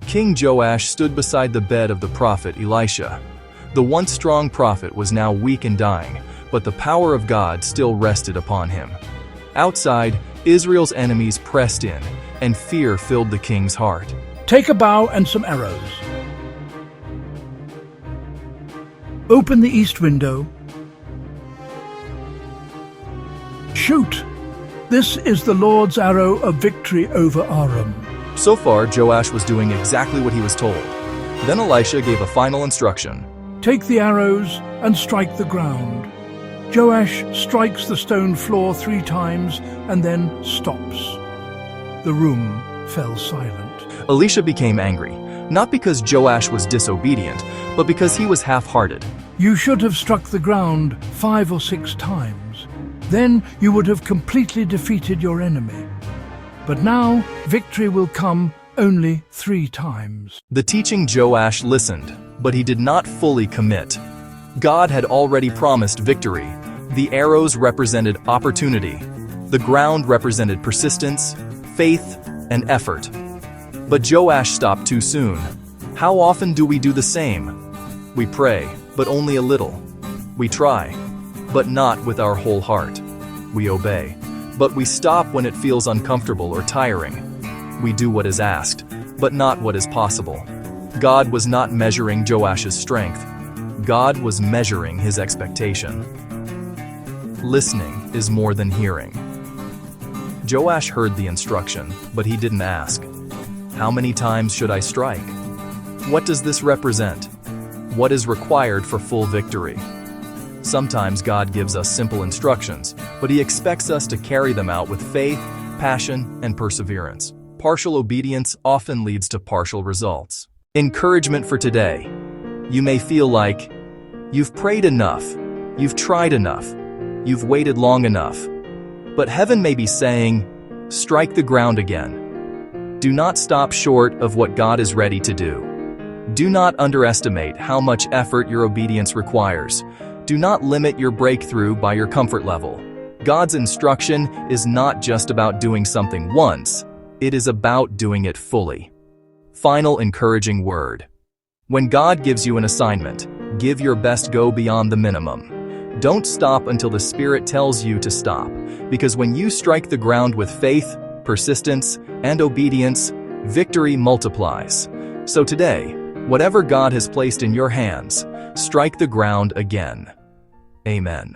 King Joash stood beside the bed of the prophet Elisha. The once strong prophet was now weak and dying, but the power of God still rested upon him. Outside, Israel's enemies pressed in, and fear filled the king's heart. Take a bow and some arrows. Open the east window. Shoot! This is the Lord's arrow of victory over Aram. So far, Joash was doing exactly what he was told. Then Elisha gave a final instruction. Take the arrows and strike the ground. Joash strikes the stone floor 3 times and then stops. The room fell silent. Elisha became angry, not because Joash was disobedient, but because he was half-hearted. You should have struck the ground 5 or 6 times. Then you would have completely defeated your enemy. But now victory will come only 3 times. The teaching Joash listened, but he did not fully commit. God had already promised victory. The arrows represented opportunity. The ground represented persistence, faith, and effort. But Joash stopped too soon. How often do we do the same? We pray, but only a little. We try, but not with our whole heart. We obey, but we stop when it feels uncomfortable or tiring. We do what is asked, but not what is possible. God was not measuring Joash's strength. God was measuring his expectation. Listening is more than hearing. Joash heard the instruction, but he didn't ask. How many times should I strike? What does this represent? What is required for full victory? Sometimes God gives us simple instructions, but he expects us to carry them out with faith, passion, and perseverance. Partial obedience often leads to partial results. Encouragement for today. You may feel like you've prayed enough, you've tried enough, you've waited long enough. But heaven may be saying, strike the ground again. Do not stop short of what God is ready to do. Do not underestimate how much effort your obedience requires. Do not limit your breakthrough by your comfort level. God's instruction is not just about doing something once, it is about doing it fully. Final encouraging word. When God gives you an assignment, give your best, go beyond the minimum. Don't stop until the Spirit tells you to stop, because when you strike the ground with faith, persistence, and obedience, victory multiplies. So today, whatever God has placed in your hands, strike the ground again. Amen.